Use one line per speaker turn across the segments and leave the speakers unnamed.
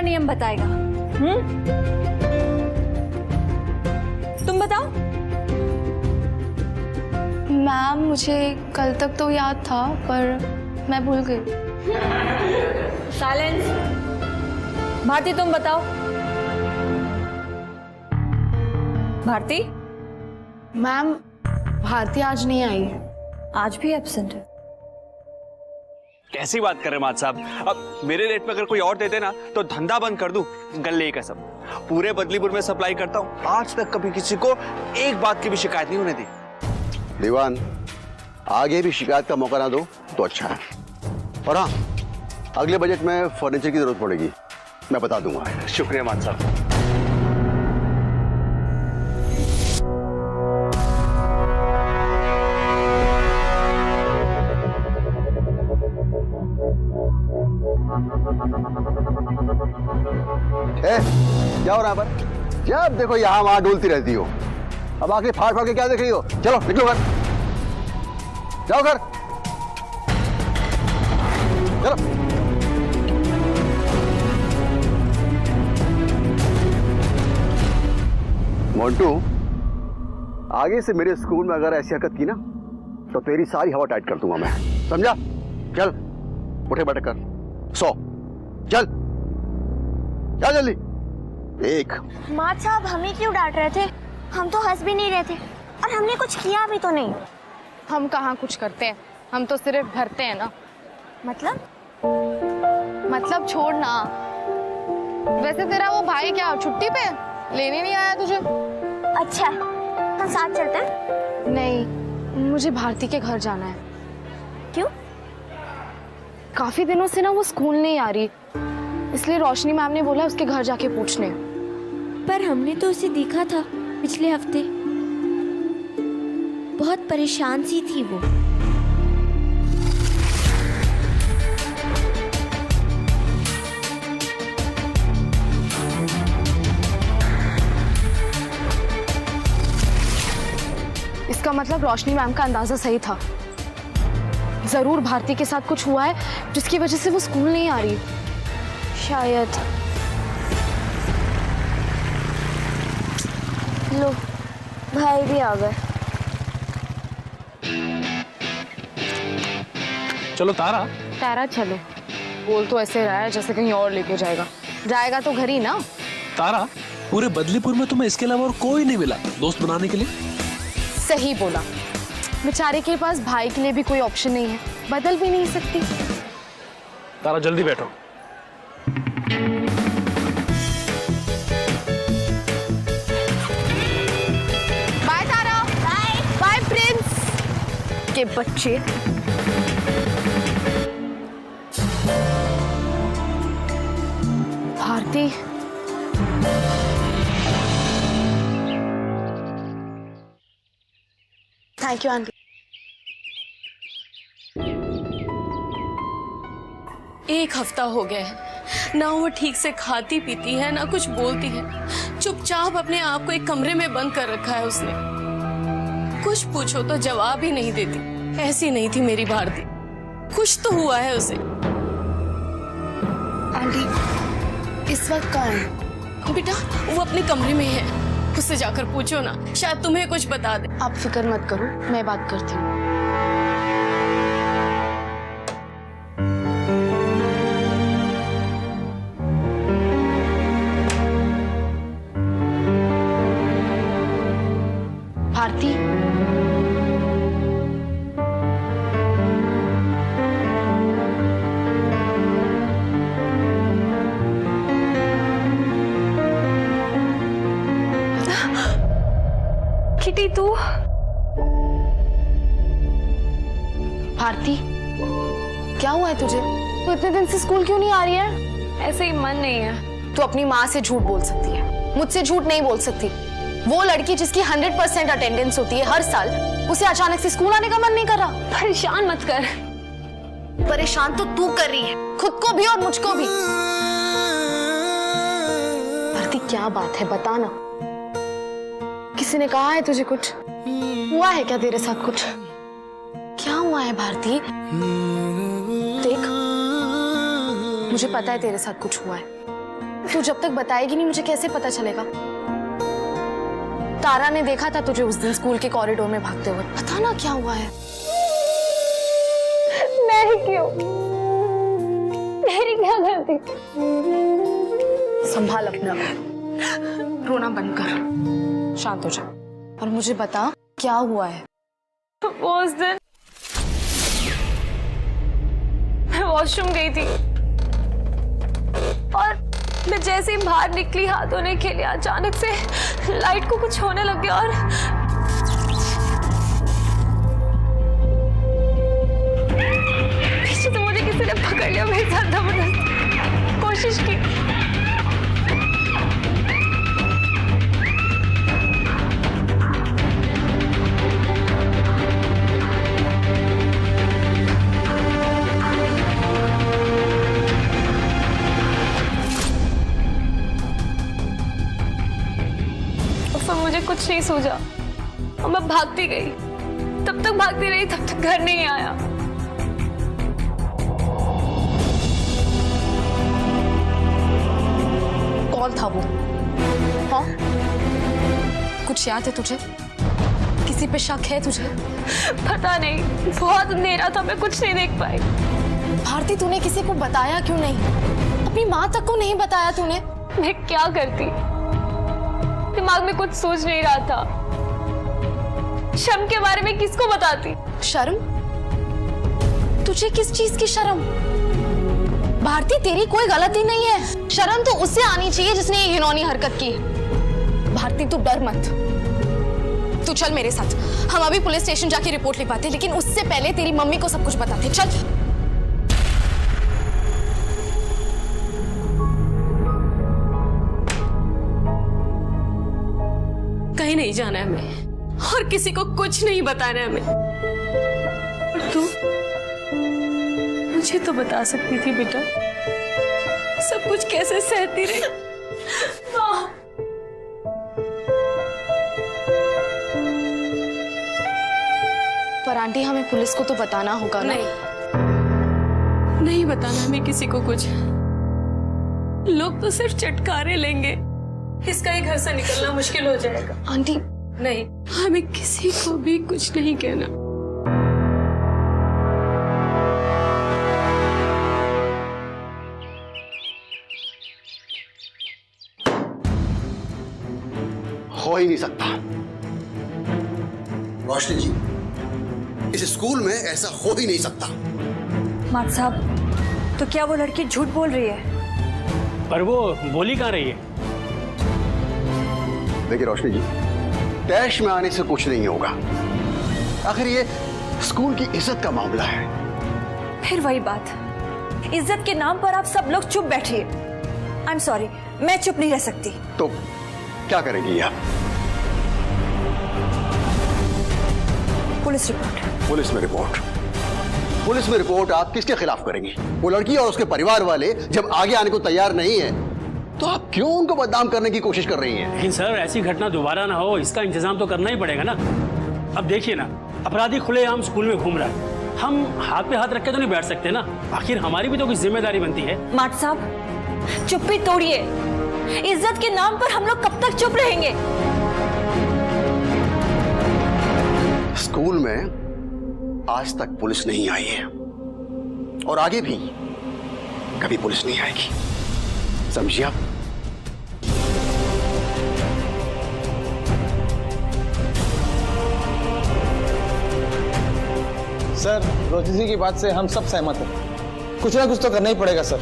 नियम बताएगा। तुम बताओ।
मैम मुझे कल तक तो याद था पर मैं भूल गई।
साइलेंस। भारती तुम बताओ। भारती।
मैम भारती आज नहीं आई।
आज भी एब्सेंट है।
कैसी बात कर रहे मात साहब, अब मेरे रेट पे अगर कोई और दे देना तो धंधा बंद कर दूं। गले का सब पूरे बदलीपुर में सप्लाई करता हूं, आज तक कभी किसी को एक बात की भी शिकायत नहीं होने दी।
दीवान, आगे भी शिकायत का मौका ना दो तो अच्छा है। और हाँ, अगले बजट में फर्नीचर की जरूरत पड़ेगी, मैं बता दूंगा।
शुक्रिया मान साहब।
क्या हो रहा है पर? जब देखो यहाँ वहां डूलती रहती हो। अब आखिर फाड़ फाड़ के क्या देख रही हो? चलो निकलो घर, जाओ घर, चलो। मोंटू, आगे से मेरे स्कूल में अगर ऐसी हरकत की ना तो तेरी सारी हवा टाइट कर दूंगा मैं, समझा? चल उठे बैठे कर, सो चल, क्या जल्दी। एक
माँ साहब हमें क्यों डांट रहे थे? हम तो हंस भी नहीं रहे थे और हमने कुछ किया भी तो नहीं।
हम कहाँ कुछ करते हैं, हम तो सिर्फ भरते हैं ना। मतलब छोड़ ना। वैसे तेरा वो भाई क्या छुट्टी पे लेने नहीं आया तुझे?
अच्छा हम साथ चलते हैं।
नहीं, मुझे भारती के घर जाना है।
क्यों?
काफी दिनों से ना वो स्कूल नहीं आ रही, इसलिए रोशनी मैम ने बोला उसके घर जाके पूछने।
पर हमने तो उसे देखा था पिछले हफ्ते, बहुत परेशान सी थी वो।
इसका मतलब रोशनी मैम का अंदाजा सही था। जरूर भारती के साथ कुछ हुआ है जिसकी वजह से वो स्कूल नहीं आ रही। शायद।
लो भाई भी आ गए।
चलो तारा।
तारा चलो, बोल तो ऐसे रहा है जैसे कहीं और लेके जाएगा। जाएगा तो घर ही ना।
तारा, पूरे बदलीपुर में तुम्हें इसके अलावा और कोई नहीं मिला दोस्त बनाने के लिए?
सही बोला, बेचारे के पास भाई के लिए भी कोई ऑप्शन नहीं है, बदल भी नहीं सकती।
तारा जल्दी बैठो।
Bye Tara. Bye bye prince के बच्चे। Bharti, thank you aunty.
एक हफ्ता हो गया है, ना वो ठीक से खाती पीती है ना कुछ बोलती है। चुपचाप अपने आप को एक कमरे में बंद कर रखा है उसने। कुछ पूछो तो जवाब ही नहीं देती। ऐसी नहीं थी मेरी भारती, कुछ तो हुआ है उसे।
आंटी इस वक्त कहाँ है?
बेटा वो अपने कमरे में है, उससे जाकर पूछो ना, शायद तुम्हें कुछ बता दे।
आप फिक्र मत करो, मैं बात करती हूँ। भारती,
किटी तू?
भारती क्या हुआ है तुझे? तू इतने दिन से स्कूल क्यों नहीं आ रही है?
ऐसे ही मन नहीं है।
तू अपनी माँ से झूठ बोल सकती है, मुझसे झूठ नहीं बोल सकती। वो लड़की जिसकी 100% अटेंडेंस होती है हर साल, उसे अचानक से स्कूल आने का मन नहीं कर रहा।
परेशान मत कर।
परेशान तो तू कर रही है, खुद को भी और मुझको भी। भारती क्या बात है, बता ना। किसी ने कहा है तुझे कुछ? हुआ है क्या तेरे साथ कुछ? क्या हुआ है भारती? देख, मुझे पता है तेरे साथ कुछ हुआ है, तू जब तक बताएगी नहीं मुझे कैसे पता चलेगा? तारा ने देखा था तुझे उस दिन स्कूल के कॉरिडोर में भागते हुए। पता ना क्या हुआ है।
मैं क्यों? मेरी क्या गलती?
संभाल अपना, रोना बंद कर, शांत हो जा और मुझे बता क्या हुआ है।
वो उस दिन मैं वॉशरूम गई थी और मैं जैसे ही बाहर निकली हाथ धोने के लिए अचानक से लाइट को कुछ होने लग गया और पीछे से मुझे किसी ने पकड़ लिया। मेरे साथ जबरदस्त कोशिश की। मुझे कुछ नहीं सूझा और मैं भागती गई। तब तक भागती रही, तब तक घर नहीं आया।
कौन था वो? हाँ? कुछ याद है तुझे? किसी पे शक है तुझे?
पता नहीं, बहुत अंधेरा था, मैं कुछ नहीं देख पाई।
भारती तूने किसी को बताया क्यों नहीं? अपनी माँ तक को नहीं बताया तूने?
मैं क्या करती? दिमाग में कुछ सोच नहीं रहा था। शर्म के बारे में किसको बताती?
शर्म? तुझे किस चीज की शर्म? भारती तेरी कोई गलती नहीं है। शर्म तो उससे आनी चाहिए जिसने ये घिनौनी हरकत की। भारती तू डर मत, तू चल मेरे साथ। हम अभी पुलिस स्टेशन जाके रिपोर्ट लिखवाते, लेकिन उससे पहले तेरी मम्मी को सब कुछ बताते। चल।
कहीं नहीं जाना है हमें और किसी को कुछ नहीं बताना है हमें। और तू मुझे तो बता सकती थी बेटा, सब कुछ कैसे सहती रही।
पर आंटी हमें पुलिस को तो बताना होगा ना?
नहीं बताना हमें किसी को कुछ। लोग तो सिर्फ चटकारे लेंगे, इसका ही घर से निकलना मुश्किल हो जाएगा।
आंटी
नहीं, हमें किसी को भी कुछ नहीं कहना।
हो ही नहीं सकता। रोशनी जी, इस स्कूल में ऐसा हो ही नहीं सकता।
मात साहब, तो क्या वो लड़की झूठ बोल रही है?
पर वो बोली कहाँ रही है?
देखिए रोशनी जी, तैश में आने से कुछ नहीं होगा। आखिर ये स्कूल की इज्जत का मामला है।
फिर वही बात, इज्जत के नाम पर आप सब लोग चुप बैठिए। आई एम सॉरी, मैं चुप नहीं रह सकती।
तो क्या करेंगी आप?
Police report.
पुलिस में रिपोर्ट? पुलिस में रिपोर्ट आप किसके खिलाफ करेंगी? वो लड़की और उसके परिवार वाले जब आगे आने को तैयार नहीं है तो आप क्यों उनको बदनाम करने की कोशिश कर रही हैं?
लेकिन सर, ऐसी घटना दोबारा ना हो, इसका इंतजाम तो करना ही पड़ेगा ना। अब देखिए ना, अपराधी खुलेआम स्कूल में घूम रहा है, हम हाथ पे हाथ रख के तो नहीं बैठ सकते ना। आखिर हमारी भी तो कुछ जिम्मेदारी बनती है।
माट साहब, चुप्पी तोड़िए। इज्जत के नाम पर हम लोग कब तक चुप रहेंगे?
स्कूल में आज तक पुलिस नहीं आई है और आगे भी कभी पुलिस नहीं आएगी, समझिए आप?
सर, रोजी जी की बात से हम सब सहमत हैं। कुछ ना कुछ तो करना ही पड़ेगा सर।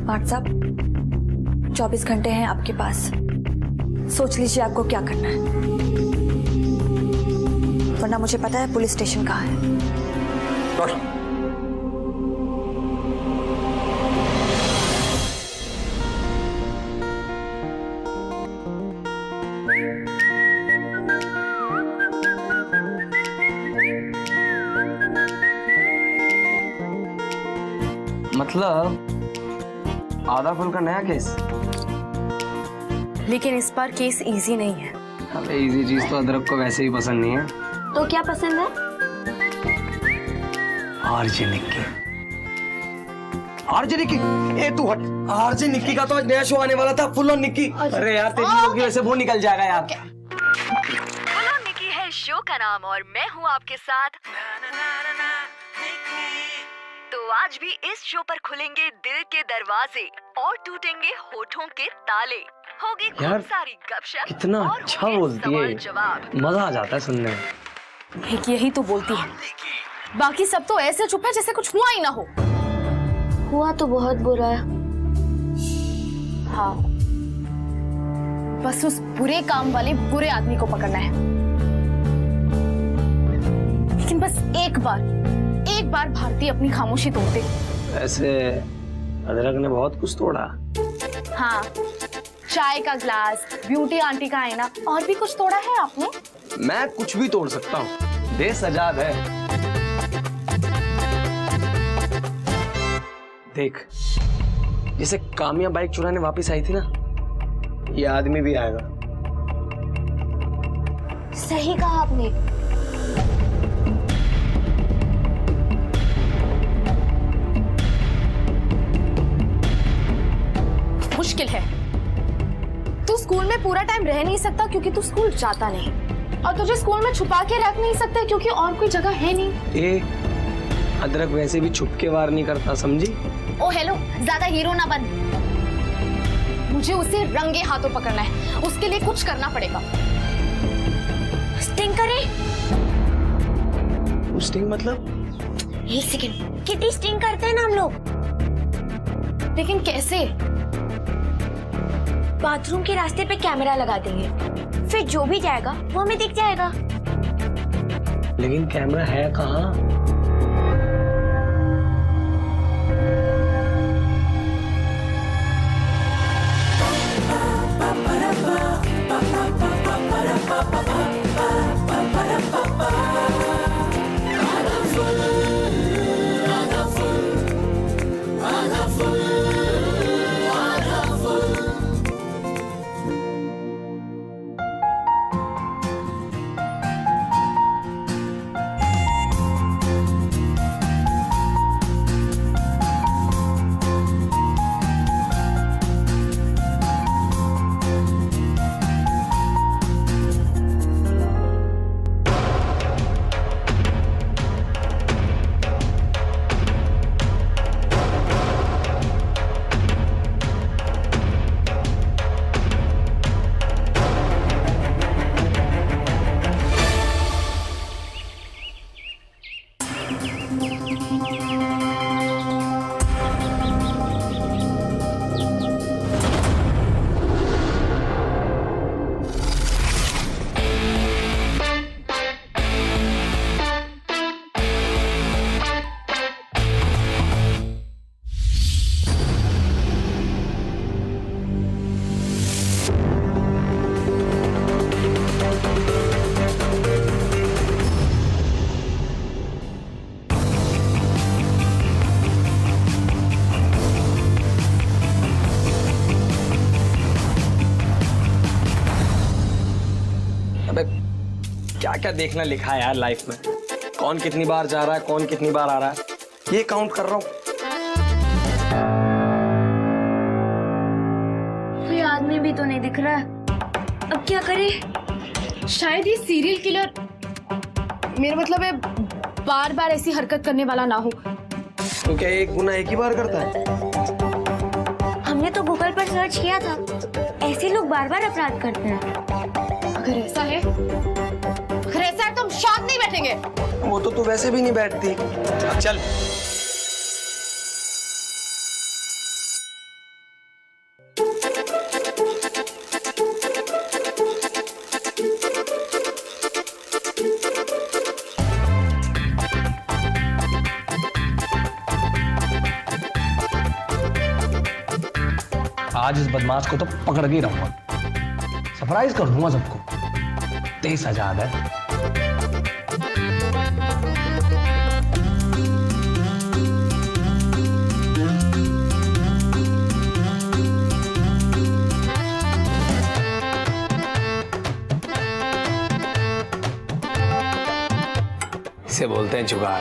माट साहब, 24 घंटे हैं आपके पास, सोच लीजिए आपको क्या करना है, वरना मुझे पता है पुलिस स्टेशन कहाँ है।
मतलब आधा फुल का नया केस।
लेकिन इस बार केस इजी नहीं है।
अबे इजी चीज तो अदरक को वैसे ही पसंद नहीं है।
तो क्या पसंद है?
आर्जेनिक के।
आरजे निक्की, ए तू हट।
आरजे निक्की का तो आज नया शो आने वाला था, फुल ऑन निक्की। अरे यार तेरी होगी वैसे वो निकल जाएगा यार।
फुल ऑन निक्की है शो का नाम और मैं हूँ आपके साथ। तो आज भी इस शो पर खुलेंगे दिल के दरवाजे और टूटेंगे होठों के ताले। होगी खूब सारी गपशप,
कितना अच्छा बोलती है, मजा आ जाता है सुनने में।
एक यही तो बोलती है, बाकी सब तो ऐसे चुप है जैसे कुछ हुआ ही ना हो।
हुआ तो बहुत बुरा है।
हाँ, बस उस बुरे काम वाले बुरे आदमी को पकड़ना है। लेकिन बस एक बार भारती अपनी खामोशी तोड़ दे।
ऐसे अदरक ने बहुत कुछ तोड़ा।
हाँ, चाय का ग्लास, ब्यूटी आंटी का आईना, और भी कुछ तोड़ा है आपने?
मैं कुछ भी तोड़ सकता हूँ, देश आजाद है। देख, जैसे कामिया बाइक चुराने वापस आई थी ना, ये आदमी भी आएगा।
सही कहा आपने।
मुश्किल है, तू स्कूल में पूरा टाइम रह नहीं सकता क्योंकि तू स्कूल जाता नहीं, और तुझे स्कूल में छुपा के रख नहीं सकते क्योंकि और कोई जगह है नहीं।
अदरक वैसे भी छुप के वार नहीं करता, समझी?
ओ हेलो, ज्यादा हीरो ना बन। मुझे उसे रंगे हाथों पकड़ना है, उसके लिए कुछ करना पड़ेगा।
स्टिंग करे?
स्टिंग मतलब?
एक सेकंड, कितनी स्टिंग करते हैं ना हम लोग।
लेकिन कैसे?
बाथरूम के रास्ते पे कैमरा लगा देंगे, फिर जो भी जाएगा वो हमें दिख जाएगा।
लेकिन कैमरा है कहाँ? क्या क्या देखना लिखा है यार लाइफ में, कौन कितनी बार जा रहा है, कौन कितनी बार आ रहा है, ये काउंट कर रहा हूँ।
कोई आदमी भी तो नहीं दिख रहा है, अब क्या करें?
शायद ये सीरियल किलर, मेरा मतलब है बार बार ऐसी हरकत करने वाला ना हो।
तो क्या एक गुना एक ही बार करता है?
हमने तो गूगल पर सर्च किया था, ऐसे लोग बार बार अपराध करते हैं।
अगर ऐसा है तो हम शांत नहीं बैठेंगे।
वो तो तू वैसे भी नहीं बैठती। चल
आज इस बदमाश को तो पकड़ के ही रहूंगा, सरप्राइज कर दूंगा सबको। देश आजाद है।
इसे बोलते हैं जुगाड़।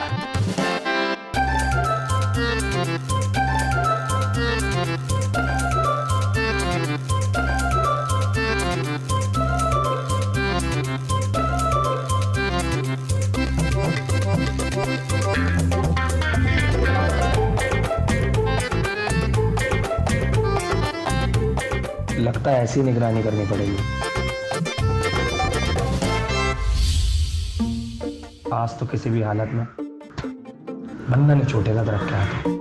लगता है ऐसी निगरानी करनी पड़ेगी। आज तो किसी भी हालत में बंदा नहीं छूटेगा दरख्त के हाथों।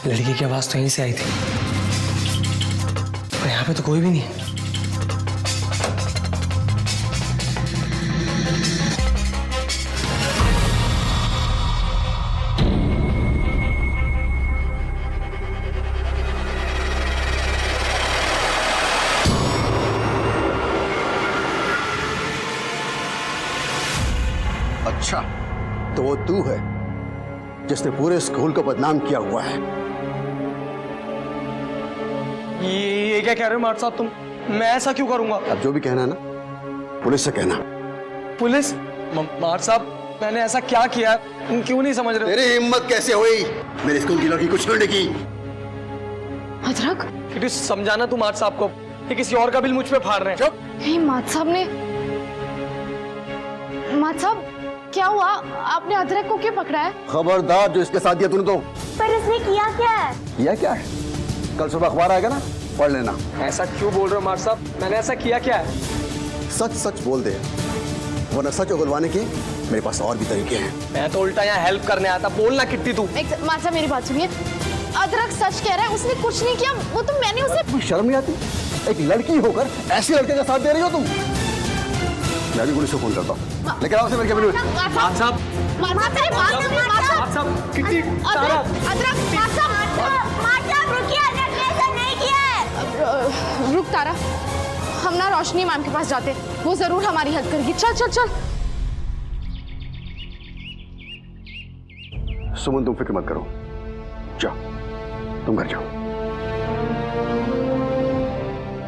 लड़की की आवाज तो यहीं से आई थी, पर यहाँ पे तो कोई भी नहीं है।
अच्छा, तो वो तू है जिसने पूरे स्कूल को बदनाम किया हुआ है।
ये क्या कह रहे हो मार्ट साहब तुम? मैं ऐसा क्यों करूंगा?
अब जो भी कहना है ना, पुलिस से कहना।
पुलिस? मार्ट साहब मैंने ऐसा क्या किया, तुम क्यों नहीं समझ रहे?
तेरी हिम्मत कैसे हुई मेरे स्कूल की लड़की को छेड़ने की?
अदरक,
किटी समझाना तू मार्ट साहब को, ये किसी और का बिल मुझ पे फाड़ रहे हैं।
चुप।
नहीं मार्ट साहब ने, मार्ट साहब क्या हुआ? आपने अदरक को क्यों पकड़ा है?
खबरदार, जो इसके साथ दिया तूने तो।
पर इसने किया क्या है?
किया क्या है? कल सुबह अखबार आएगा ना, पढ़ लेना।
ऐसा क्यों बोल रहे हो मार्ट साहब? मैंने ऐसा किया क्या है?
सच सच बोल दे, वरना सच उगलवाने के मेरे पास और भी तरीके हैं।
मैं तो उल्टा यहाँ हेल्प करने आया था। बोलना किट्टी तू।
मार्ट साहब मेरी बात सुनिए, अदरक सच कह रहा है, उसने कुछ नहीं किया। वो तो मैंने उसे।
शर्म नहीं आती? एक लड़की होकर ऐसी लड़के का साथ दे रही हो तुम? मैं भी पुलिस को फोन करता हूँ, लेकिन आओ से मिलकर मिलो।
मार्ट साहब, किट्टी, तारा,
रुक तारा, हम ना रोशनी मैम के पास जाते, वो जरूर हमारी हेल्प करेगी। चल चल चल।
सुमन तुम फिक्र मत करो, जाओ तुम घर जाओ।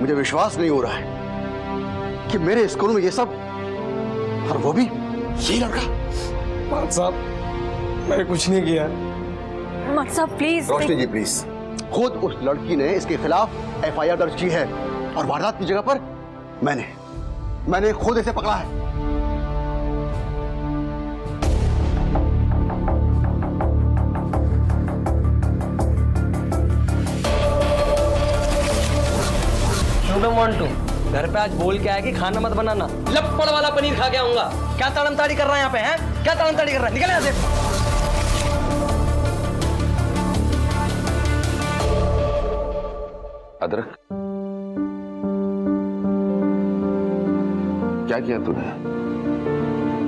मुझे विश्वास नहीं हो रहा है कि मेरे स्कूल में ये सब, और वो भी यही लड़का।
मार्ट साहब मैंने कुछ नहीं किया।
मार्ट साहब प्लीज।
रोशनी जी प्लीज, खुद उस लड़की ने इसके खिलाफ FIR दर्ज की है और वारदात की जगह पर मैंने खुद इसे पकड़ा है।
घर पे आज बोल के आया कि खाना मत बनाना, लपड़ वाला पनीर खा के आऊंगा। क्या ताड़मताड़ी कर रहा है यहाँ पे? हैं क्या ताड़मताड़ी कर रहा है? निकल यहाँ से।
अदरक, क्या किया तूने?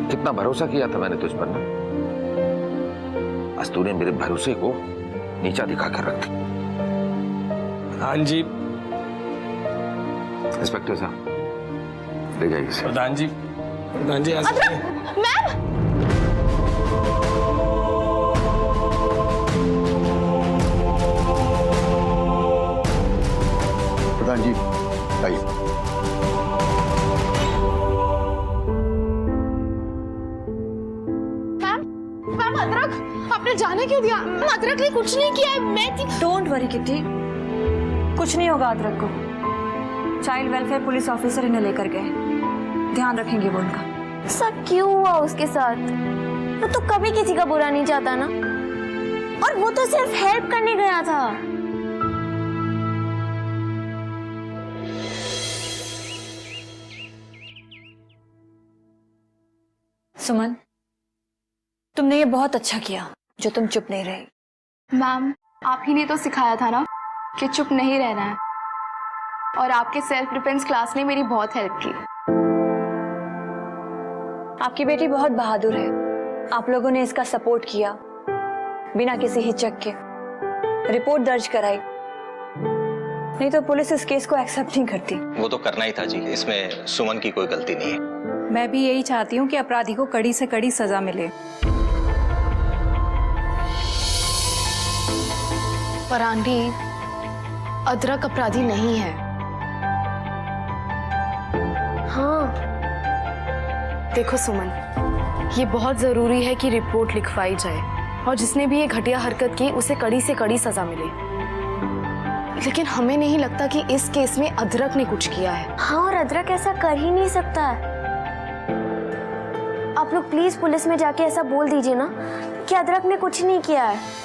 कितना भरोसा किया था मैंने तुझ पर ना। आज तूने मेरे भरोसे को नीचा दिखा कर रख दिया।
हाँ जी
इंस्पेक्टर साहब, ले जाइए इसे।
प्रधान जी
मैम,
प्रधान जी आइए।
मैम अदरक, आपने जाने क्यों दिया? अदरक ने कुछ नहीं किया है। मैं
डोंट वरी किट्टी, कुछ नहीं होगा अदरक को। चाइल्ड वेलफेयर पुलिस ऑफिसर इन्हें लेकर गए, ध्यान रखेंगे वो उनका।
सब क्यों हुआ उसके साथ? वो तो कभी किसी का बुरा नहीं चाहता ना, और वो तो सिर्फ हेल्प करने गया था।
सुमन, तुमने ये बहुत अच्छा किया जो तुम चुप नहीं रही।
मैम, आप ही ने तो सिखाया था ना कि चुप नहीं रहना है, और आपके सेल्फ डिफेंस क्लास ने मेरी बहुत हेल्प की।
आपकी बेटी बहुत बहादुर है, आप लोगों ने इसका सपोर्ट किया बिना किसी हिचक के, रिपोर्ट दर्ज कराई, नहीं तो पुलिस इस केस को एक्सेप्ट नहीं करती।
वो तो करना ही था जी, इसमें सुमन की कोई गलती नहीं है।
मैं भी यही चाहती हूँ कि अपराधी को कड़ी से कड़ी सजा मिले।
पर आंटी, अदरक अपराधी नहीं है।
हाँ।
देखो सुमन, ये बहुत जरूरी है कि रिपोर्ट लिखवाई जाए और जिसने भी ये घटिया हरकत की उसे कड़ी से कड़ी सजा मिले। लेकिन हमें नहीं लगता कि इस केस में अदरक ने कुछ किया है।
हाँ, और अदरक ऐसा कर ही नहीं सकता है। आप लोग प्लीज पुलिस में जाके ऐसा बोल दीजिए ना कि अदरक ने कुछ नहीं किया है।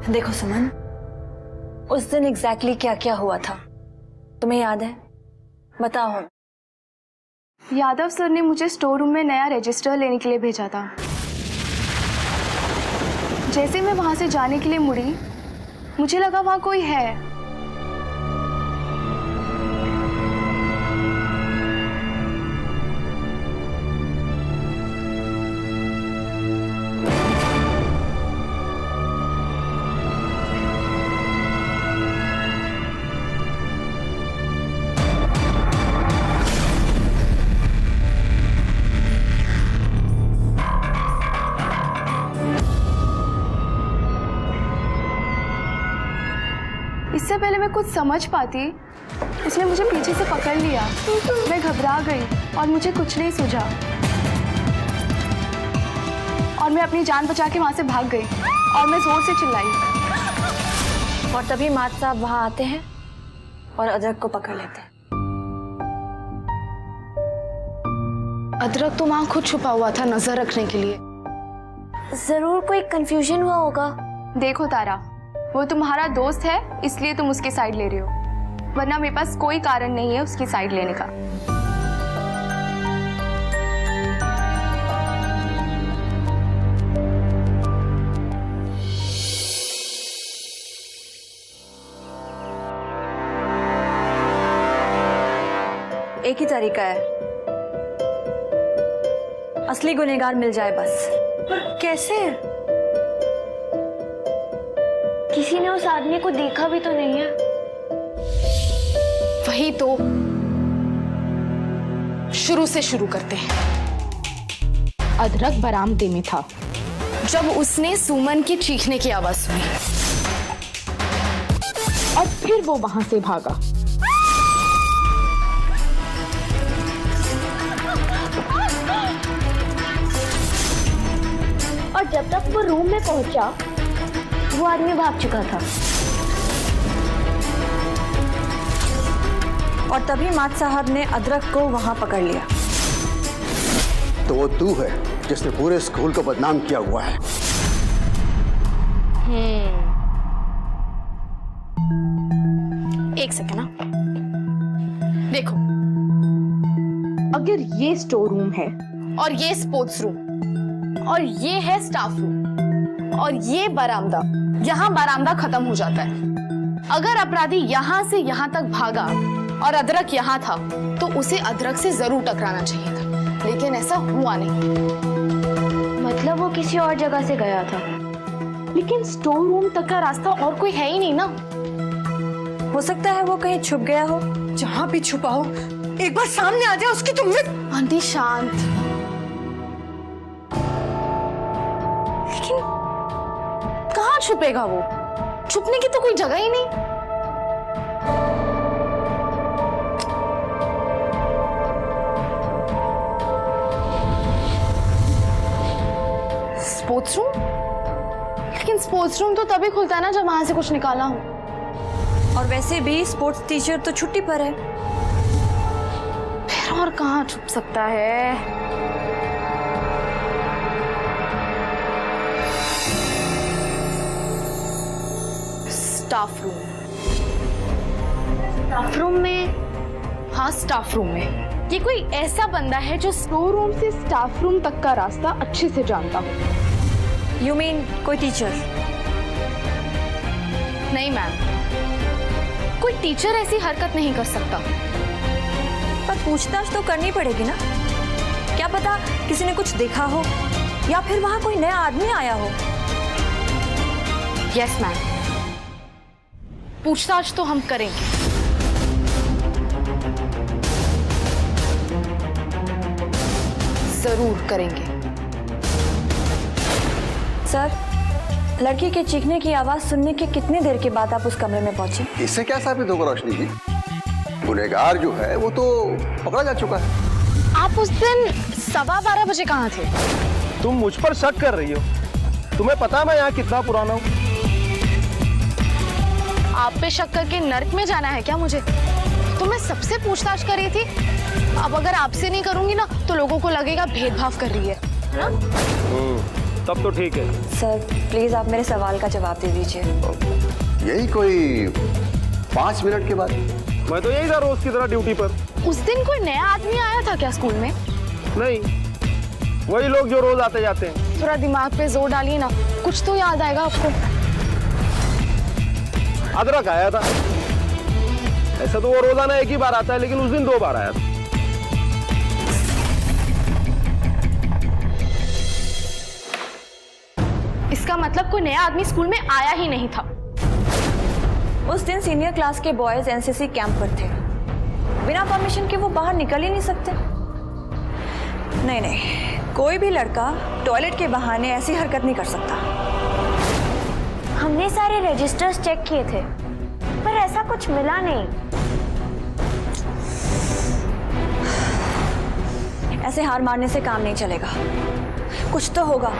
देखो सुमन, उस दिन एग्जैक्टली क्या क्या हुआ था तुम्हें याद है? बताओ।
यादव सर ने मुझे स्टोर रूम में नया रजिस्टर लेने के लिए भेजा था। जैसे मैं वहां से जाने के लिए मुड़ी, मुझे लगा वहां कोई है। इससे पहले मैं कुछ समझ पाती, उसने मुझे पीछे से पकड़ लिया। मैं घबरा गई और मुझे कुछ नहीं सूझा और मैं अपनी जान बचा के वहां से भाग गई और मैं जोर से चिल्लाई।
और तभी मात साहब वहां आते हैं और अदरक को पकड़ लेते हैं।
अदरक तो वहां खुद छुपा हुआ था नजर रखने के लिए।
जरूर कोई कंफ्यूजन हुआ होगा।
देखो तारा, वो तुम्हारा दोस्त है इसलिए तुम उसकी साइड ले रही हो, वरना मेरे पास कोई कारण नहीं है उसकी साइड लेने का।
एक ही तरीका है, असली गुनहगार मिल जाए बस।
पर कैसे? किसी ने उस आदमी को देखा भी तो नहीं है।
वही तो, शुरू से शुरू करते हैं। अदरक बरामदे में था जब उसने सुमन की चीखने की आवाज सुनी और फिर वो वहां से भागा।
और जब तक वो रूम में पहुंचा, वो आदमी भाग चुका था।
और तभी मात साहब ने अदरक को वहां पकड़ लिया।
तो वो तू है जिसने पूरे स्कूल को बदनाम किया हुआ है।
एक सेकंड ना, देखो, अगर ये स्टोर रूम है और ये स्पोर्ट्स रूम और ये है स्टाफ रूम और ये बरामदा, यहाँ बरामदा खत्म हो जाता है। अगर अपराधी यहाँ से यहाँ तक भागा और अदरक यहाँ था तो उसे अदरक से जरूर टकराना चाहिए था, लेकिन ऐसा हुआ नहीं।
मतलब वो किसी और जगह से गया था।
लेकिन स्टोर रूम तक का रास्ता और कोई है ही नहीं ना।
हो सकता है वो कहीं छुप गया हो।
जहां भी छुपा हो एक बार सामने आ जाए उसकी तुमने।
आंटी शांत। लेकिन कहाँ छुपेगा वो? छुपने की तो कोई जगह ही नहीं। Sports room? लेकिन स्पोर्ट्स रूम तो तभी खुलता है ना जब वहां से कुछ निकाला हो।
और वैसे भी स्पोर्ट्स टीचर तो छुट्टी पर है।
फिर और कहाँ छुप सकता है? Staff room. स्टाफ रूम में? हाँ, स्टाफ रूम में। ये कोई ऐसा बंदा है जो स्टोर रूम से स्टाफ रूम तक का रास्ता अच्छे से जानता हो।
यू मीन कोई टीचर?
नहीं मैम, कोई टीचर ऐसी हरकत नहीं कर सकता।
पर पूछताछ तो करनी पड़ेगी ना। क्या पता किसी ने कुछ देखा हो या फिर वहां कोई नया आदमी आया हो।
यस मैम, पूछताछ तो हम करेंगे। जरूर करेंगे।
सर, लड़की के चीखने की आवाज सुनने के कितने देर के बाद आप उस कमरे में पहुंचे?
इससे क्या साबित होगा रोशनी जी? गुनहगार जो है वो तो पकड़ा जा चुका है।
आप उस दिन 12:15 बजे कहाँ थे?
तुम मुझ पर शक कर रही हो? तुम्हें पता है मैं यहाँ कितना पुराना हूँ?
आप पे शक करके नर्क में जाना है क्या मुझे? तो मैं सबसे पूछताछ कर रही थी। अब अगर आपसे नहीं करूंगी ना तो लोगों को लगेगा भेदभाव कर रही है ना?
तब तो ठीक है।
सर प्लीज आप मेरे सवाल का जवाब दे दीजिए।
यही कोई 5 मिनट के बाद।
मैं तो यही था रोज की तरह ड्यूटी पर।
उस दिन कोई नया आदमी आया था क्या स्कूल में?
नहीं, वही लोग जो रोज आते जाते हैं।
थोड़ा दिमाग पे जोर डालिए ना, कुछ तो याद आएगा आपको।
अदरक आया था। ऐसा तो वो रोजाना एक ही बार आता है, लेकिन उस दिन 2 बार आया था।
इसका मतलब कोई नया आदमी स्कूल में आया ही नहीं था।
उस दिन सीनियर क्लास के बॉयज एनसीसी कैंप पर थे। बिना परमिशन के वो बाहर निकल ही नहीं सकते। नहीं नहीं, कोई भी लड़का टॉयलेट के बहाने ऐसी हरकत नहीं कर सकता।
हमने सारे रजिस्टर्स चेक किए थे पर ऐसा कुछ मिला नहीं।
ऐसे हार मारने से काम नहीं चलेगा। कुछ तो होगा,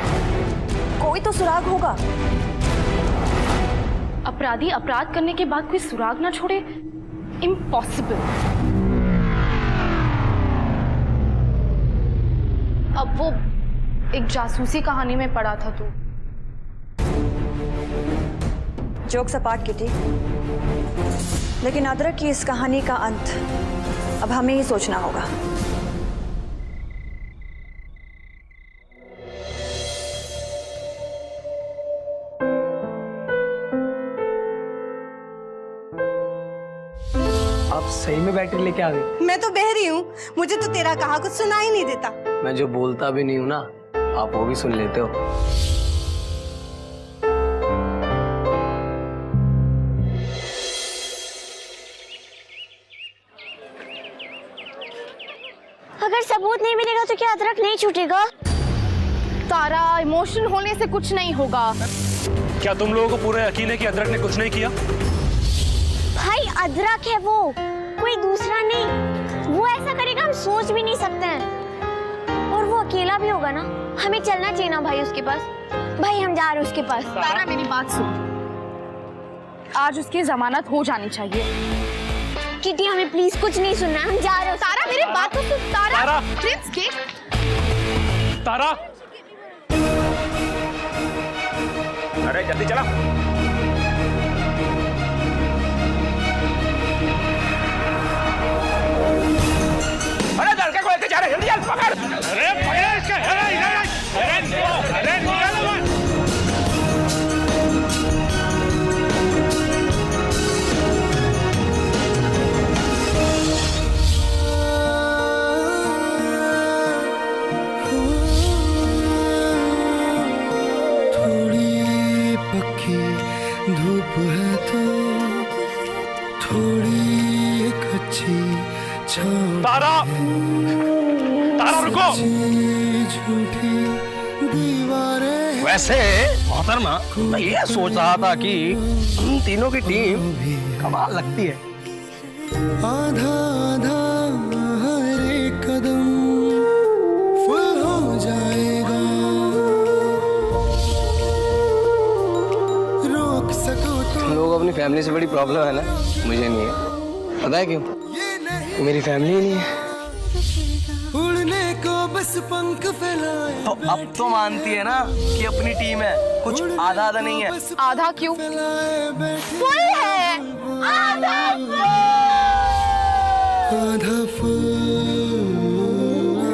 कोई तो सुराग होगा।
अपराधी अपराध करने के बाद कोई सुराग ना छोड़े, इम्पॉसिबल। अब वो एक जासूसी कहानी में पड़ा था तू।
जोक्स अपार्ट किटी, लेकिन अदरक की इस कहानी का अंत अब हमें ही सोचना होगा।
आप सही में बैटरी लेके आ गई?
मैं तो बह रही हूँ, मुझे तो तेरा कहा कुछ सुनाई नहीं देता।
मैं जो बोलता भी नहीं हूँ ना, आप वो भी सुन लेते हो।
अगर सबूत नहीं मिलेगा तो क्या अदरक नहीं छूटेगा?
तारा, इमोशन होने से कुछ नहीं होगा।
क्या तुम लोगों को पूरा यकीन है कि अदरक ने कुछ नहीं किया?
भाई अदरक है वो, कोई दूसरा नहीं। वो ऐसा करेगा हम सोच भी नहीं सकते हैं। और वो अकेला भी होगा ना, हमें चलना चाहिए ना भाई उसके पास। भाई हम जा रहे हैं उसके पास।
तारा मेरी बात सुन, आज उसकी जमानत हो जानी चाहिए।
किटी हमें प्लीज कुछ नहीं सुनना, हम जा रहे हैं।
तारा मेरी बात तो सुन। तारा, प्रिंस के
तारा,
अरे जल्दी चला। अरे लड़के को लेके जा रहे, जल्दी चल, पकड़। अरे पकड़ इसका। अरे निकालो मत।
थोड़ी पक्की धूप है तो थोड़ी एक अच्छी छाँव।
तारा, तारा रुको।
झूठी दीवारें।
वैसे मोहतरमा, मैं ये सोच रहा था कि हम तीनों की टीम कमाल लगती है।
आधा आधा हर एक कदम फुल हो जाएगा। रोक सको तो।
तुम लोगों को अपनी फैमिली से बड़ी प्रॉब्लम है ना? मुझे नहीं है। पता है क्यों? मेरी फैमिली ही नहीं है।
उड़ने को बस पंख फैलाए।
तो अब तो मानती है ना कि अपनी टीम है, कुछ आधा आधा नहीं है।
आधा क्यों? फुल है। आधा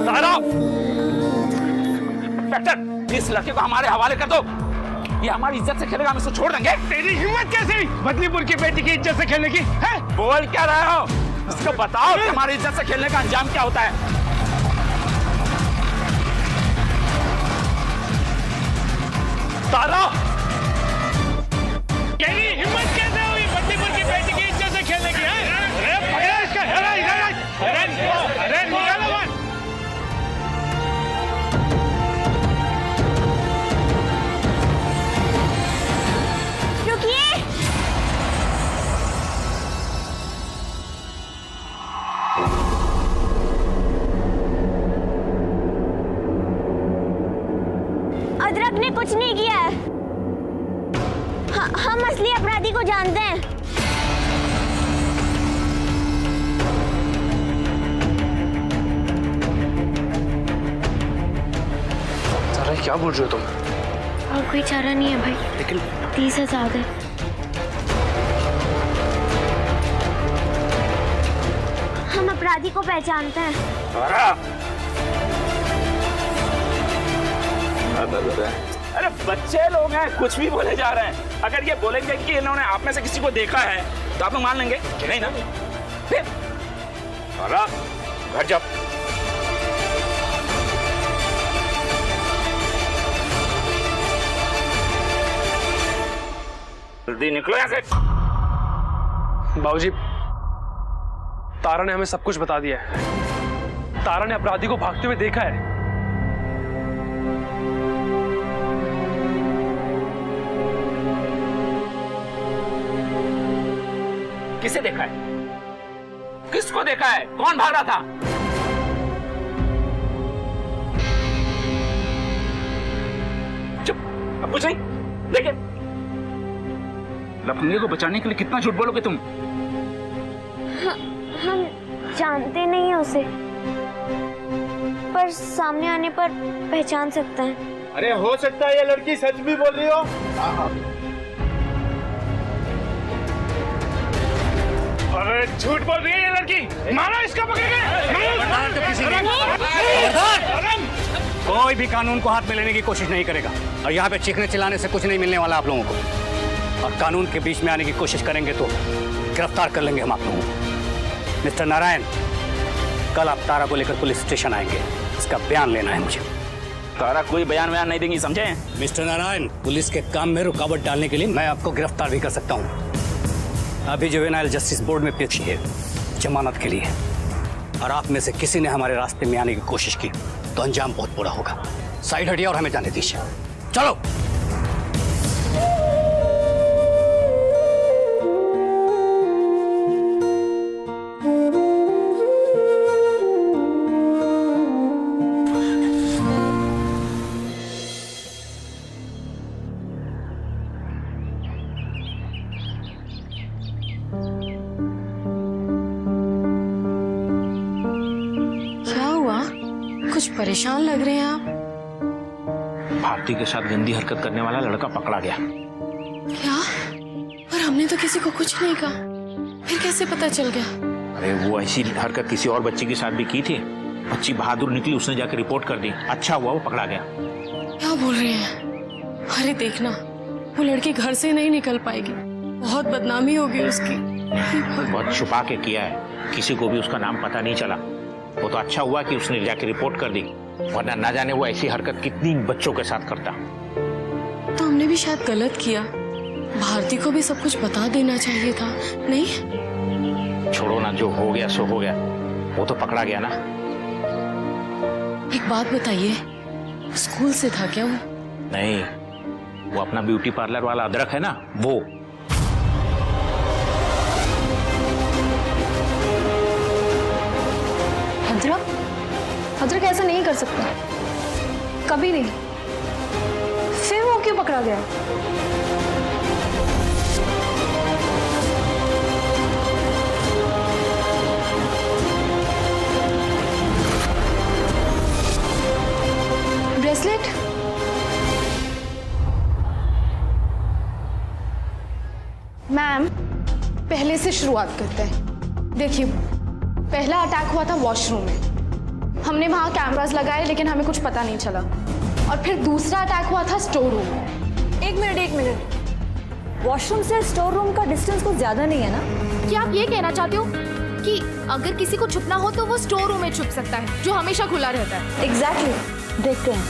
तारा, इंस्पेक्टर, इस लड़के को हमारे हवाले कर दो। ये हमारी इज्जत से खेलेगा, हम इसको छोड़ देंगे? तेरी हिम्मत कैसे हुई बदलीपुर की बेटी की इज्जत से खेलने की? है? बोल क्या रहे हो? इसको बताओ कि हमारी इज्जत से खेलने का अंजाम क्या होता है। तारा, तेरी हिम्मत कैसे हुई बदलीपुर की बेटी की इज्जत से खेलने की? अरे पकड़ इसका। अरे निकालो मत।
हम असली अपराधी को जानते हैं।
सारा क्या बोल रहे हो तुम?
और कोई चारा नहीं है भाई,
लेकिन
30,000 है। हम अपराधी को पहचानते हैं।
अरे बच्चे लोग हैं, कुछ भी बोले जा रहे हैं। अगर ये बोलेंगे कि इन्होंने आप में से किसी को देखा है तो आप लोग मान लेंगे कि नहीं ना? फिर घर जाओ। जल्दी निकलो यहाँ से।
बाबूजी, तारा ने हमें सब कुछ बता दिया है। तारा ने अपराधी को भागते हुए देखा है।
किसे देखा है? किसको देखा है? कौन भाग रहा था? चुप, अब कुछ नहीं। देखिए, लफंगे को बचाने के लिए कितना झूठ बोलोगे तुम?
हम जानते नहीं हैं उसे, पर सामने आने पर पहचान सकते हैं।
अरे हो सकता है ये लड़की सच भी बोल रही हो।
अरे झूठ बोल रही है ये लड़की। मारो इसको,
कोई भी कानून को हाथ में लेने की कोशिश नहीं करेगा और यहाँ पे चीखने चिल्लाने से कुछ नहीं मिलने वाला आप लोगों को। और कानून के बीच में आने की कोशिश करेंगे तो गिरफ्तार कर लेंगे हम आप लोगों को। मिस्टर नारायण, कल आप तारा को लेकर पुलिस स्टेशन आएंगे, इसका बयान लेना है मुझे।
तारा कोई बयान नहीं देंगी, समझे?
मिस्टर नारायण, पुलिस के काम में रुकावट डालने के लिए मैं आपको गिरफ्तार भी कर सकता हूँ। अभी जुवेनाइल जस्टिस बोर्ड में पेश है जमानत के लिए, और आप में से किसी ने हमारे रास्ते में आने की कोशिश की तो अंजाम बहुत बुरा होगा। साइड हटिए और हमें जाने दीजिए। चलो।
परेशान लग रहे हैं आप।
भारती के साथ गंदी हरकत करने वाला लड़का पकड़ा गया।
क्या? पर हमने तो किसी को कुछ नहीं कहा, फिर कैसे पता चल गया?
अरे वो ऐसी हरकत किसी और बच्ची के साथ भी की थी। बच्ची बहादुर निकली, उसने जाकर रिपोर्ट कर दी। अच्छा हुआ वो पकड़ा गया।
क्या बोल रहे हैं? अरे देखना, वो लड़की घर से नहीं निकल पाएगी, बहुत बदनामी होगी उसकी।
बहुत छुपा के किया है, किसी को भी उसका नाम पता नहीं चला। वो तो अच्छा हुआ कि उसने जाके रिपोर्ट कर दी, वरना ना जाने वो ऐसी हरकत कितनी बच्चों के साथ करता।
तो हमने भी शायद गलत किया। भारती को भी सब कुछ बता देना चाहिए था, नहीं?
छोड़ो ना, जो हो गया सो हो गया। वो तो पकड़ा गया ना।
एक बात बताइए, स्कूल से था क्या वो?
नहीं, वो अपना ब्यूटी पार्लर वाला अदरक है ना, वो।
अदरक ऐसा नहीं कर सकता, कभी नहीं। फिर वो क्यों पकड़ा गया? ब्रेसलेट? मैम, पहले से शुरुआत करते हैं। देखिए, पहला अटैक हुआ था वॉशरूम में, हमने वहां कैमरास लगाए लेकिन हमें कुछ पता नहीं चला। और फिर दूसरा अटैक हुआ था स्टोर रूम में।
एक मिनट, वॉशरूम से स्टोर रूम का डिस्टेंस कुछ ज्यादा नहीं है ना?
क्या आप ये कहना चाहते हो कि अगर किसी को छुपना हो तो वो स्टोर रूम में छुप सकता है, जो हमेशा खुला रहता है?
एग्जैक्टली। देखते हैं।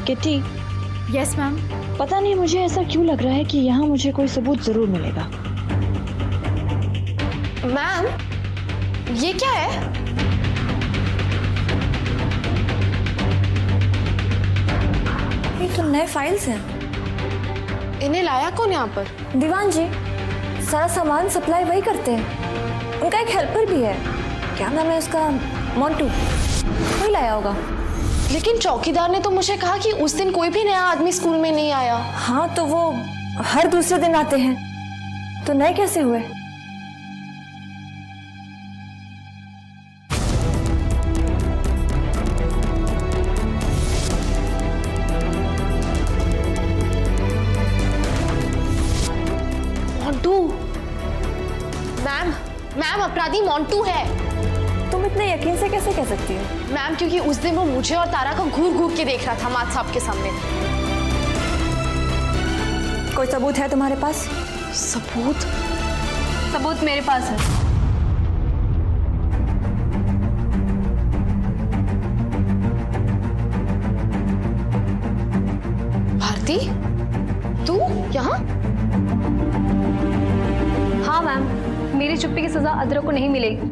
किटी।
Yes ma'am.
पता नहीं मुझे ऐसा क्यों लग रहा है कि यहाँ मुझे कोई सबूत जरूर मिलेगा।
मैम, ये क्या है?
ये तो नए फाइल्स हैं।
इन्हें लाया कौन यहाँ पर?
दीवान जी, सारा सामान सप्लाई वही करते हैं। उनका एक हेल्पर भी है, क्या नाम है उसका? मोंटू। वही लाया होगा।
लेकिन चौकीदार ने तो मुझे कहा कि उस दिन कोई भी नया आदमी स्कूल में नहीं आया।
हाँ तो वो हर दूसरे दिन आते हैं, तो नए कैसे हुए?
मोंटू। मैम अपराधी मोंटू है।
तुम इतने यकीन से कैसे कह सकती हो?
मैम क्योंकि उस दिन वो मुझे और तारा को घूर घूर के देख रहा था मात साहब के सामने।
कोई सबूत है तुम्हारे पास?
सबूत मेरे पास है।
भारती, तू यहाँ?
हाँ मैम, मेरी चुप्पी की सजा अदरक को नहीं मिलेगी।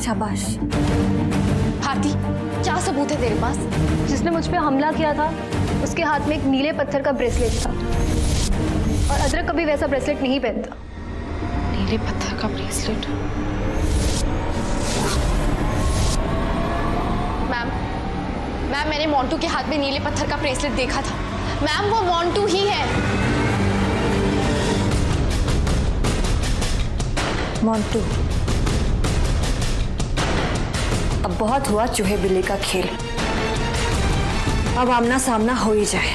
शाबाश।
भारती, क्या सबूत है तेरे पास?
जिसने मुझ पे हमला किया था उसके हाथ में एक नीले पत्थर का ब्रेसलेट था, और अदरक कभी वैसा ब्रेसलेट नहीं पहनता।
नीले पत्थर का ब्रेसलेट? मैम मैंने मोंटू के हाथ में नीले पत्थर का ब्रेसलेट देखा था। मैम वो मोंटू ही है।
मोंटू, अब बहुत हुआ चूहे बिल्ली का खेल, अब आमना सामना हो ही जाए।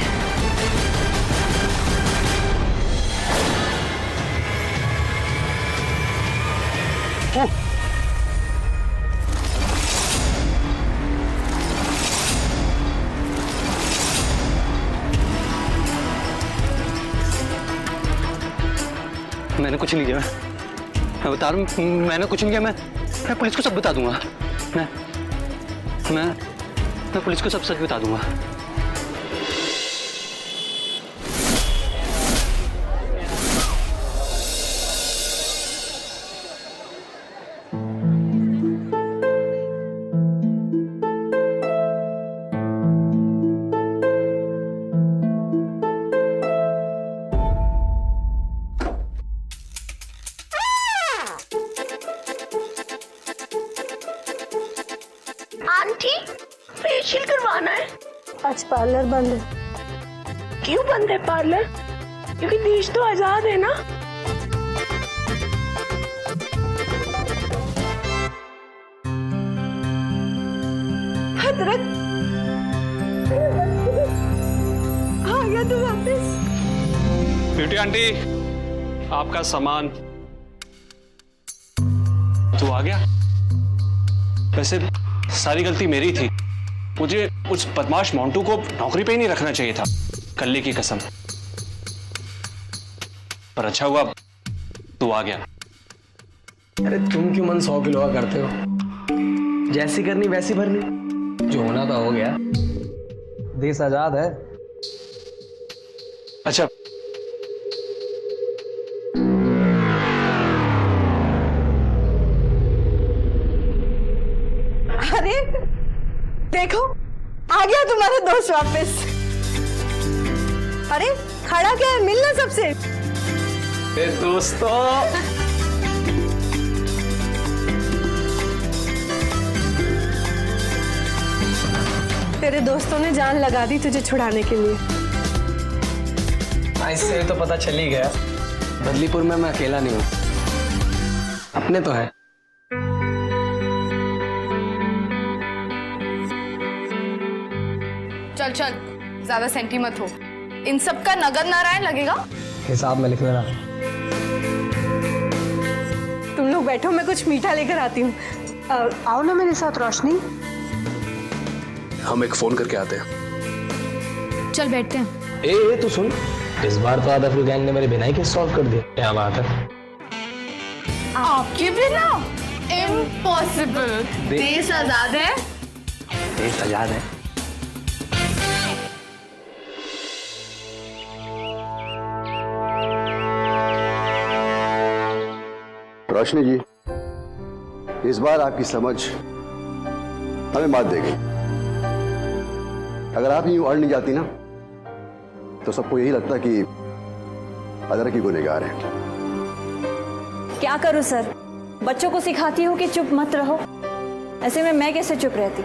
मैंने कुछ नहीं किया, मैं बता रहा हूँ, मैंने कुछ नहीं किया। मैं पुलिस को सब बता दूंगा। मैं पुलिस को सब सच बता दूंगा।
आंटी, फेशियल करवाना है।
आज पार्लर बंद है।
क्यों बंद है पार्लर? क्योंकि देश तो आजाद है ना। अदरक आ गया तू वापस।
ब्यूटी आंटी, आपका सामान तो आ गया। वैसे सारी गलती मेरी थी, मुझे उस बदमाश मोंटू को नौकरी पे ही नहीं रखना चाहिए था, कल्ले की कसम। पर अच्छा हुआ तू आ गया।
अरे तुम क्यों मन 100 किलो का करते हो? जैसी करनी वैसी भरनी, जो होना तो हो गया। देश आजाद है।
अच्छा
अरे देखो, आ गया तुम्हारा दोस्त वापस। अरे खड़ा क्या है, मिलना सबसे।
दोस्तों,
तेरे दोस्तों ने जान लगा दी तुझे छुड़ाने के लिए।
इससे तो पता चल ही गया, बदलीपुर में मैं अकेला नहीं हूं, अपने तो है।
चल चल, ज्यादा सेंटी मत हो। इन सब का नगद नारायण लगेगा।
हिसाब में लिख लेना।
तुम लोग बैठो, मैं कुछ मीठा लेकर आती हूँ। आओ ना मेरे साथ रोशनी।
हम एक फोन करके आते हैं।
चल बैठते हैं।
ए तू सुन, इस बार तो आदफी गैंग ने मेरे बिना ही केस सॉल्व कर दिया। क्या बात है?
आपके बिना? इम्पॉसिबल। देश आजाद है।
देश आजाद है।
रोशनी जी, इस बार आपकी समझ हमें मात देगी। अगर आप यूं अड़ नहीं जाती ना, तो सबको यही लगता कि अदरक की गुनहगार है।
क्या करूं सर, बच्चों को सिखाती हूँ कि चुप मत रहो, ऐसे में मैं कैसे चुप रहती?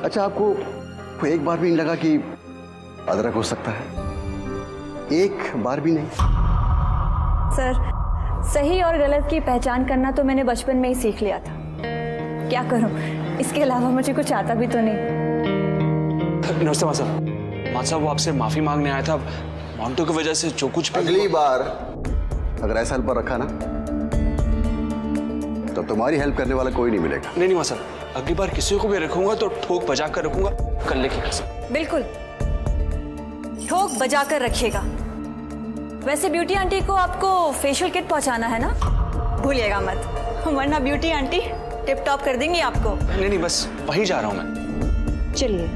अच्छा, आपको कोई एक बार भी नहीं लगा कि अदरक हो सकता है? एक बार भी नहीं?
सर, सही और गलत की पहचान करना तो मैंने बचपन में ही सीख लिया था। क्या करूं, इसके अलावा मुझे कुछ आता भी तो नहीं।
नमस्ते माँ साहब, वो आपसे माफी मांगने आया था। मोंटू की वजह से जो कुछ भी
अगली बार अगर ऐसा हेल्प रखा ना तो तुम्हारी हेल्प करने वाला कोई नहीं मिलेगा।
नहीं माँ साहब, अगली बार किसी को भी रखूंगा तो ठोक बजा कर रखूंगा, कल्ले की कसम।
बिल्कुल, ठोक बजा कर रखिएगा। वैसे ब्यूटी आंटी को आपको फेशियल किट पहुंचाना है ना, भूलिएगा मत, वरना ब्यूटी आंटी टिप टॉप कर देंगी आपको।
नहीं, बस वहीं जा रहा हूं मैं।
चलिए।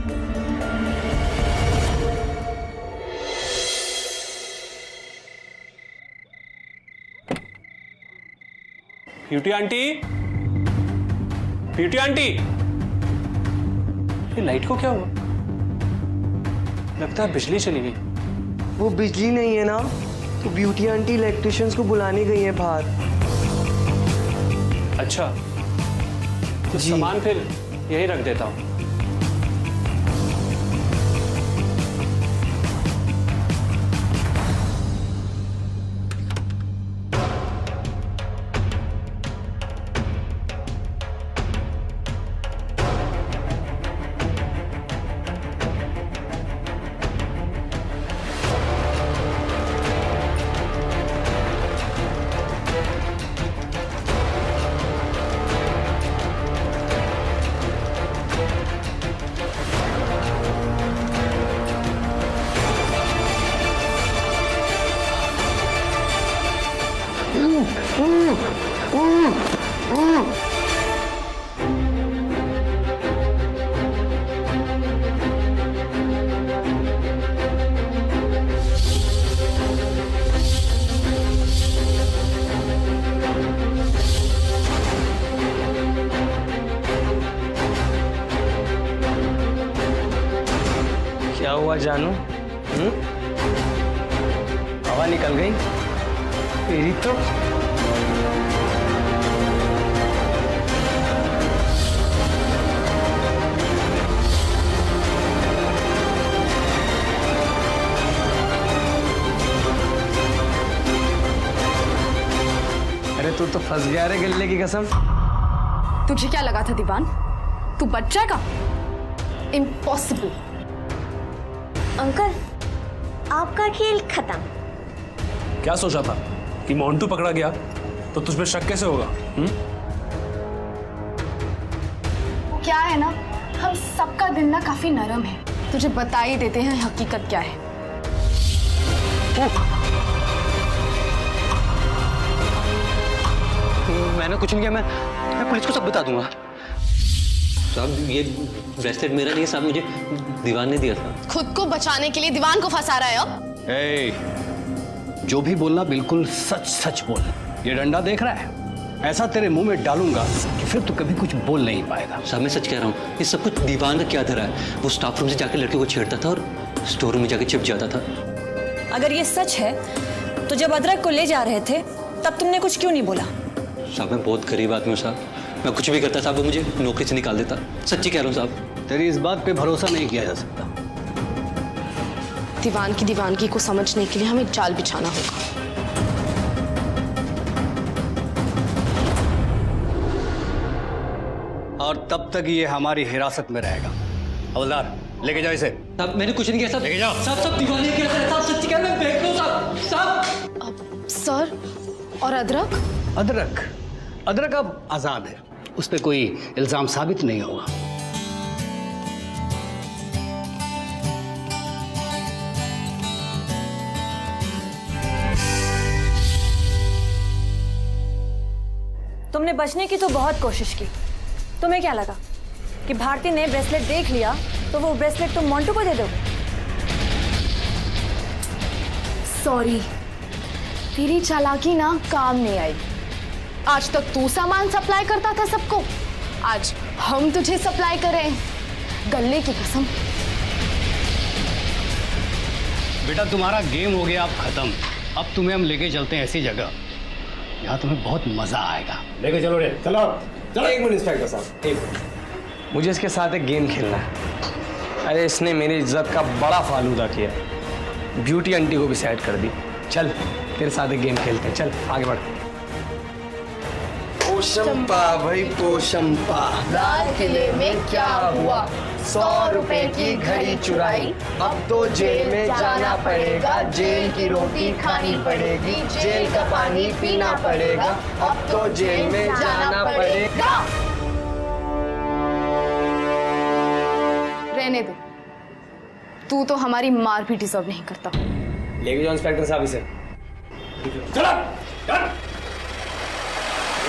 ब्यूटी आंटी, ब्यूटी आंटी, ये लाइट को क्या हुआ? लगता है बिजली चली गई।
वो बिजली नहीं है ना, तो ब्यूटी आंटी इलेक्ट्रिशियंस को बुलाने गई है बाहर।
अच्छा, तो सामान फिर यही रख देता हूँ।
क्या हुआ जानू? हवा निकल गई तेरी तो। अरे तू तो फंस गया रे गल्ले की कसम।
तुझे क्या लगा था दीवान, तू बच जाएगा? इम्पॉसिबल।
अंकल, आपका खेल खत्म।
क्या सोचा था कि मोंटू पकड़ा गया तो तुझ पे शक कैसे होगा?
वो क्या है ना, हम सबका दिल ना काफी नरम है। तुझे बता ही देते हैं हकीकत क्या है।
मैंने कुछ नहीं किया, मैं पुलिस को सब बता दूंगा। साहब, ये ब्रेसलेट मेरा नहीं है साहब, मुझे दीवान ने दिया था।
खुद को बचाने के लिए दीवान को फंसा रहा है अब।
जो भी बोलना बिल्कुल सच सच बोल। ये डंडा देख रहा है, ऐसा तेरे मुंह में डालूंगा कि फिर तू कभी कुछ बोल नहीं पाएगा। साहब मैं सच कह रहा हूँ, ये सब कुछ दीवान का क्या धरा है। वो स्टाफ रूम से जाकर लड़के को छेड़ता था और स्टोर रूम में जाकर छिप जाता था।
अगर ये सच है तो जब अदरक को ले जा रहे थे तब तुमने कुछ क्यों नहीं बोला?
साहब मैं बहुत गरीब आदमी हूँ साहब, मैं कुछ भी करता साहब, वो मुझे नौकरी से निकाल देता। सच्ची कह रहा हूँ साहब। तेरी इस बात पे भरोसा नहीं किया जा सकता।
दीवान की दीवानगी को समझने के लिए हमें जाल बिछाना होगा।
और तब तक ये हमारी हिरासत में रहेगा। हवलदार लेके जाओ इसे। साहब मैंने कुछ नहीं किया साहब। लेके जाओ। साहब सब दीवाने किया साहब, सच्ची कह रहा, मैं देख लो साहब। साहब
सर, और अदरक?
अदरक अब आजाद है, उस पर कोई इल्जाम साबित नहीं होगा।
तुमने बचने की तो बहुत कोशिश की। तुम्हें क्या लगा कि भारती ने ब्रेसलेट देख लिया तो वो ब्रेसलेट तुम मोंटू को दे दोगे?
सॉरी, तेरी चालाकी ना काम नहीं आई। आज तक तू सामान सप्लाई करता था सबको, आज हम तुझे सप्लाई करें, गले की कसम।
बेटा तुम्हारा गेम हो गया अब खत्म। अब तुम्हें हम लेके चलते हैं ऐसी जगह जहाँ तुम्हें बहुत मजा आएगा। लेके चलो रे, चलो।
एक मिनट इंस्पेक्टर साहब, एक मिनट। मुझे इसके साथ एक गेम खेलना है। अरे इसने मेरी इज्जत का बड़ा फालूदा किया, ब्यूटी आंटी को भी साइड कर दी। चल तेरे साथ एक गेम खेलते हैं, चल आगे बढ़।
पोशंपा भाई पोशंपा,
लाल किले में क्या हुआ? 100 रुपए की घड़ी चुराई,
अब तो जेल में जाना पड़ेगा, जेल की रोटी खानी पड़ेगी, जेल का पानी पीना पड़ेगा, अब तो जेल में जाना पड़ेगा।
रहने दे, तू तो हमारी मार भी डिजर्व नहीं करता।
लेके जाओ इंस्पेक्टर साहब इसे।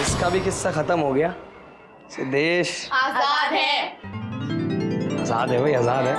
इसका भी किस्सा खत्म हो गया। देश
आजाद है।
आजाद है भाई, आजाद है।